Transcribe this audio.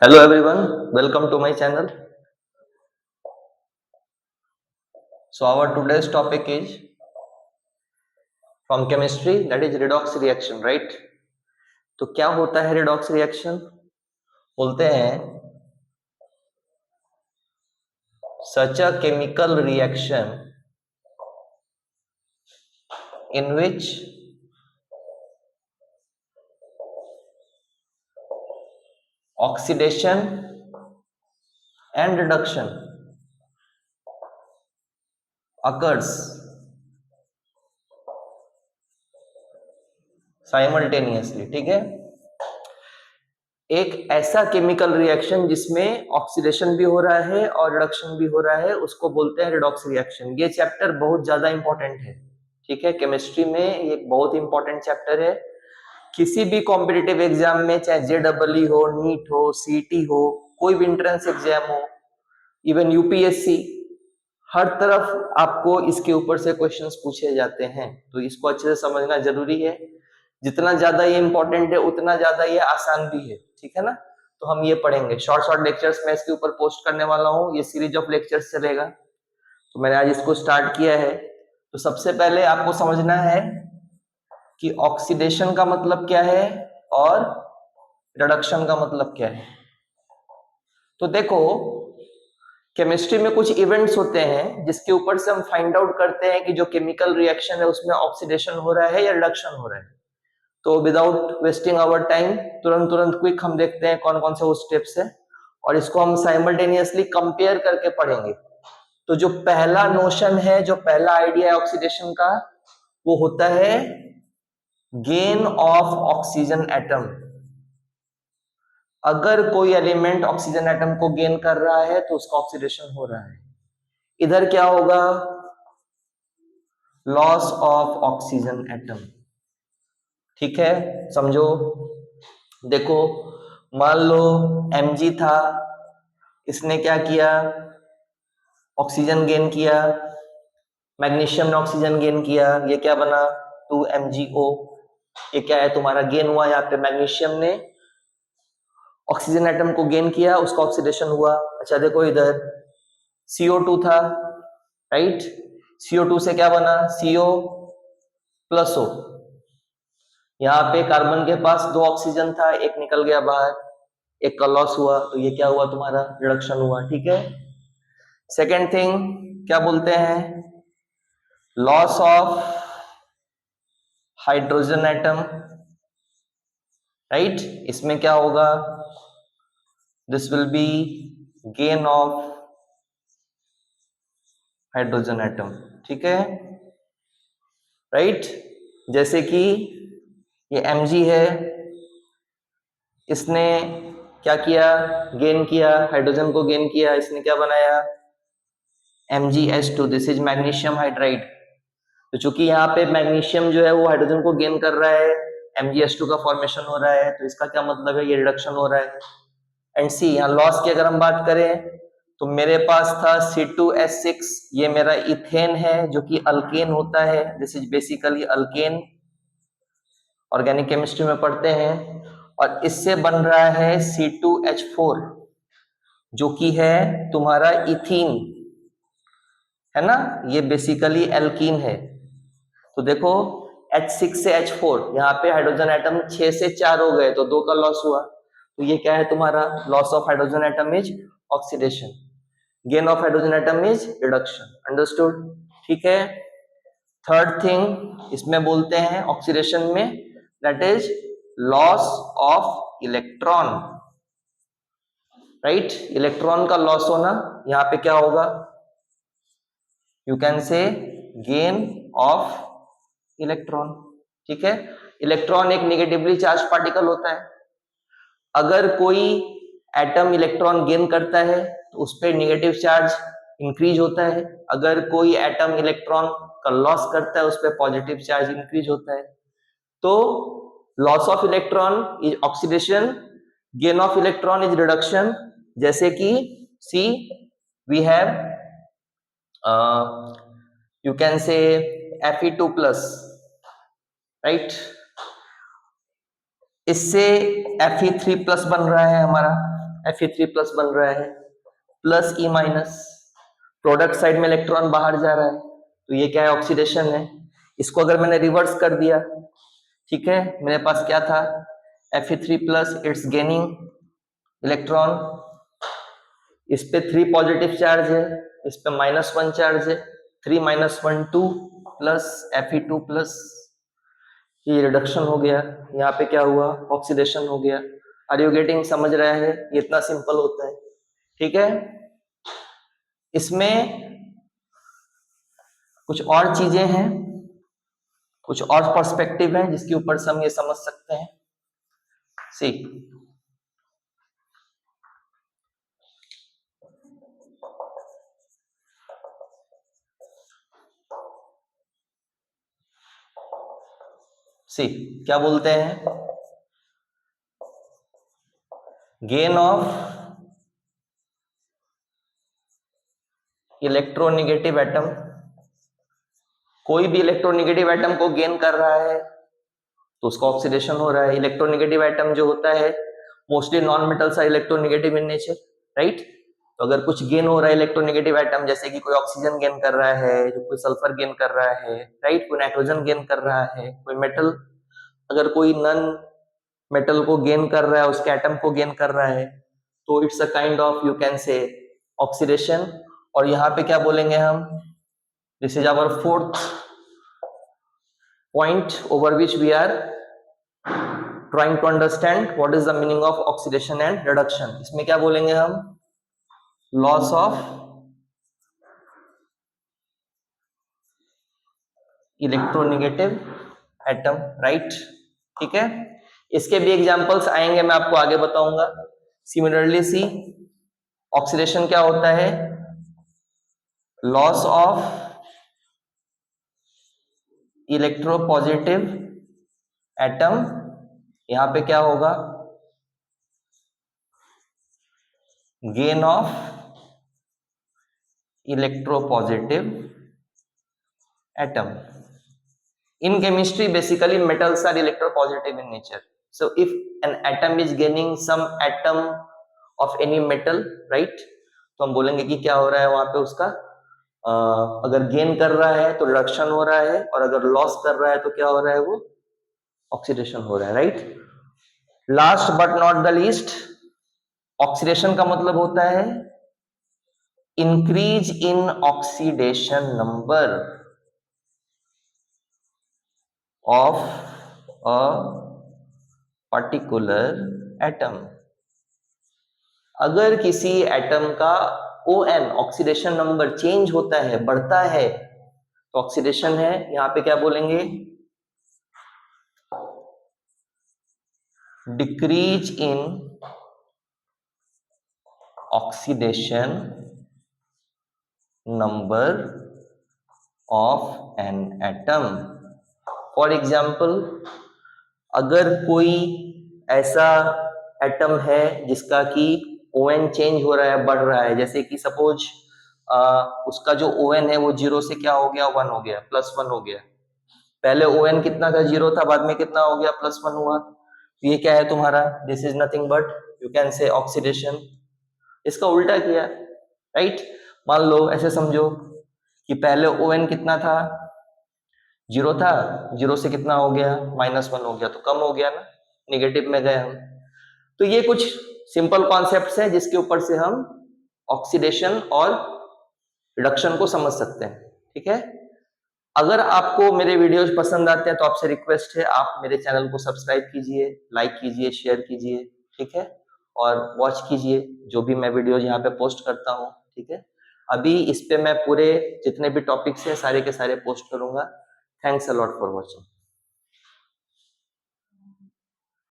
Hello everyone, welcome to my channel. So our today's topic is from chemistry, that is redox reaction, right? तो क्या होता है redox reaction? बोलते हैं such a chemical reaction in which oxidation and reduction occurs simultaneously. ठीक है, एक ऐसा केमिकल रिएक्शन जिसमें ऑक्सीडेशन भी हो रहा है और रिडक्शन भी हो रहा है, उसको बोलते हैं रिडॉक्स रिएक्शन। ये चैप्टर बहुत ज्यादा इंपॉर्टेंट है, ठीक है। केमिस्ट्री में ये एक बहुत इंपॉर्टेंट चैप्टर है। किसी भी कॉम्पिटिटिव एग्जाम में, चाहे जेडबलई हो, नीट हो, सीटी हो, कोई भी एंट्रेंस एग्जाम हो, इवन यूपीएससी, हर तरफ आपको इसके ऊपर से क्वेश्चंस पूछे जाते हैं। तो इसको अच्छे से समझना जरूरी है। जितना ज्यादा ये इंपॉर्टेंट है उतना ज्यादा ये आसान भी है, ठीक है ना। तो हम ये पढ़ेंगे, शॉर्ट शॉर्ट लेक्चर्स मैं इसके ऊपर पोस्ट करने वाला हूँ। ये सीरीज ऑफ लेक्चर्स चलेगा, तो मैंने आज इसको स्टार्ट किया है। तो सबसे पहले आपको समझना है कि ऑक्सीडेशन का मतलब क्या है और रिडक्शन का मतलब क्या है। तो देखो, केमिस्ट्री में कुछ इवेंट्स होते हैं जिसके ऊपर से हम फाइंड आउट करते हैं कि जो केमिकल रिएक्शन है उसमें ऑक्सीडेशन हो रहा है या रिडक्शन हो रहा है। तो विदाउट वेस्टिंग आवर टाइम, तुरंत तुरंत क्विक हम देखते हैं कौन कौन से वो स्टेप्स है, और इसको हम साइमल्टेनियसली कंपेयर करके पढ़ेंगे। तो जो पहला नोशन है, जो पहला आइडिया है ऑक्सीडेशन का, वो होता है गेन ऑफ ऑक्सीजन एटम। अगर कोई एलिमेंट ऑक्सीजन एटम को गेन कर रहा है तो उसका ऑक्सीडेशन हो रहा है। इधर क्या होगा? Loss of oxygen atom. ठीक है, समझो। देखो, मान लो Mg था, इसने क्या किया? ऑक्सीजन गेन किया, मैग्नीशियम ने ऑक्सीजन गेन किया, ये क्या बना? 2MgO। ये क्या है? तुम्हारा गेन हुआ। यहाँ पे मैग्नीशियम ने ऑक्सीजन एटम को गेन किया, उसका ऑक्सीडेशन हुआ। अच्छा देखो, इधर CO2 था, राइट। CO2 से क्या बना? CO+O। यहाँ पे कार्बन के पास 2 ऑक्सीजन था, एक निकल गया बाहर, एक का लॉस हुआ, तो ये क्या हुआ? तुम्हारा रिडक्शन हुआ, ठीक है। सेकेंड थिंग क्या बोलते हैं? Loss of hydrogen atom, right. इसमें क्या होगा? This will be gain of hydrogen atom, ठीक है, राइट। जैसे कि ये Mg है, इसने क्या किया? गेन किया, हाइड्रोजन को गेन किया, इसने क्या बनाया? MgH2। This is magnesium hydride. तो चूंकि यहाँ पे मैग्नीशियम जो है वो हाइड्रोजन को गेन कर रहा है, MgH2 का फॉर्मेशन हो रहा है, तो इसका क्या मतलब है? ये रिडक्शन हो रहा है। एंड सी, यहाँ लॉस की अगर हम बात करें तो मेरे पास था C2H6, ये मेरा इथेन है जो कि अल्केन होता है। This is basically alkane, organic chemistry में पढ़ते हैं। और इससे बन रहा है C2H4 जो कि है तुम्हारा इथीन, है ना। ये बेसिकली एल्कीन है। तो देखो, H6 से H4, यहाँ पे हाइड्रोजन एटम 6 से 4 हो गए, तो 2 का लॉस हुआ। तो ये क्या है तुम्हारा? Loss of hydrogen atom is oxidation, gain of hydrogen atom is reduction. Understood? ठीक है। थर्ड थिंग इसमें बोलते हैं ऑक्सीडेशन में, that is loss of electron, right. Electron का लॉस होना, यहाँ पे क्या होगा? यू कैन से गेन ऑफ इलेक्ट्रॉन, ठीक है। इलेक्ट्रॉन एक नेगेटिवली चार्ज पार्टिकल होता है। अगर कोई एटम इलेक्ट्रॉन गेन करता है तो उस पर नेगेटिव चार्ज इंक्रीज होता है। अगर कोई एटम इलेक्ट्रॉन का लॉस करता है उस पर पॉजिटिव चार्ज इंक्रीज होता है। तो loss of electron is oxidation, gain of electron is reduction. जैसे कि see we have you can say Fe2+, right. इससे Fe3+ बन रहा है हमारा, Fe3+ बन रहा है plus E minus, product side में इलेक्ट्रॉन बाहर जा रहा है, तो ये क्या है, ऑक्सीडेशन है। इसको अगर मैंने रिवर्स कर दिया, ठीक है, मेरे पास क्या था, Fe3+, इट्स गेनिंग इलेक्ट्रॉन, इस पे 3 पॉजिटिव चार्ज है, इस पे -1 चार्ज है, 3 - 1 2 प्लस Fe2+, ये रिडक्शन हो गया, यहाँ पे क्या हुआ, ऑक्सीडेशन हो गया। आर यू गेटिंग, समझ रहा है, ये इतना सिंपल होता है, ठीक है। इसमें कुछ और चीजें हैं, कुछ और पर्सपेक्टिव है जिसके ऊपर से हम ये समझ सकते हैं। सी क्या बोलते हैं, गेन ऑफ इलेक्ट्रोनेगेटिव एटम, कोई भी इलेक्ट्रोनेगेटिव एटम को गेन कर रहा है तो उसका ऑक्सीडेशन हो रहा है। इलेक्ट्रोनेगेटिव एटम जो होता है mostly non metals are electronegative in nature, right. तो अगर कुछ गेन हो रहा है इलेक्ट्रोनेगेटिव एटम, जैसे कि कोई ऑक्सीजन गेन कर रहा है, जो कोई सल्फर गेन कर रहा है, राइट, कोई नाइट्रोजन गेन कर रहा है, कोई मेटल, अगर कोई नन मेटल को गेन कर रहा है, उसके एटम को गेन कर रहा है, तो it's a kind of, you can say, oxidation. और यहाँ पे क्या बोलेंगे हम, this is our fourth point over which we are trying to understand what is the meaning of oxidation and reduction. इसमें क्या बोलेंगे हम, loss of electronegative atom, right, ठीक है। इसके भी एग्जांपल्स आएंगे, मैं आपको आगे बताऊंगा। सिमिलरली सी, ऑक्सीडेशन क्या होता है, लॉस ऑफ इलेक्ट्रोपॉजिटिव एटम, यहां पे क्या होगा, gain of electropositive atom. In chemistry, basically metals are electropositive in nature. So if an atom is gaining some atom of any metal, right, तो हम बोलेंगे कि क्या हो रहा है वहां पे उसका, अगर गेन कर रहा है तो रिडक्शन हो रहा है, और अगर लॉस कर रहा है तो क्या हो रहा है, वो ऑक्सीडेशन हो रहा है, right. Last but not the least, oxidation का मतलब होता है increase in oxidation number of a particular atom। अगर किसी एटम का ON, ऑक्सीडेशन नंबर, चेंज होता है, बढ़ता है, तो ऑक्सीडेशन है। यहां पे क्या बोलेंगे, decrease in oxidation number of an atom. For example, अगर कोई ऐसा एटम है जिसका कि ON चेंज हो रहा है, बढ़ रहा है, जैसे कि सपोज उसका जो ON है वो 0 से क्या हो गया, 1 हो गया, +1 हो गया। पहले ON कितना था, 0 था, बाद में कितना हो गया, +1 हुआ। तो ये क्या है तुम्हारा, this is nothing but, you can say, oxidation. इसका उल्टा किया, राइट। मान लो ऐसे समझो कि पहले ON कितना था, 0 था, 0 से कितना हो गया, -1 हो गया, तो कम हो गया ना, निगेटिव में गए हम। तो ये कुछ सिंपल कॉन्सेप्ट्स हैं जिसके ऊपर से हम ऑक्सीडेशन और रिडक्शन को समझ सकते हैं, ठीक है। अगर आपको मेरे वीडियोस पसंद आते हैं तो आपसे रिक्वेस्ट है, आप मेरे चैनल को सब्सक्राइब कीजिए, लाइक कीजिए, शेयर कीजिए, ठीक है, और वॉच कीजिए जो भी मैं वीडियोज यहाँ पे पोस्ट करता हूँ, ठीक है। अभी इस पे मैं पूरे जितने भी टॉपिक्स हैं सारे के सारे पोस्ट करूंगा। Thanks a lot for watching.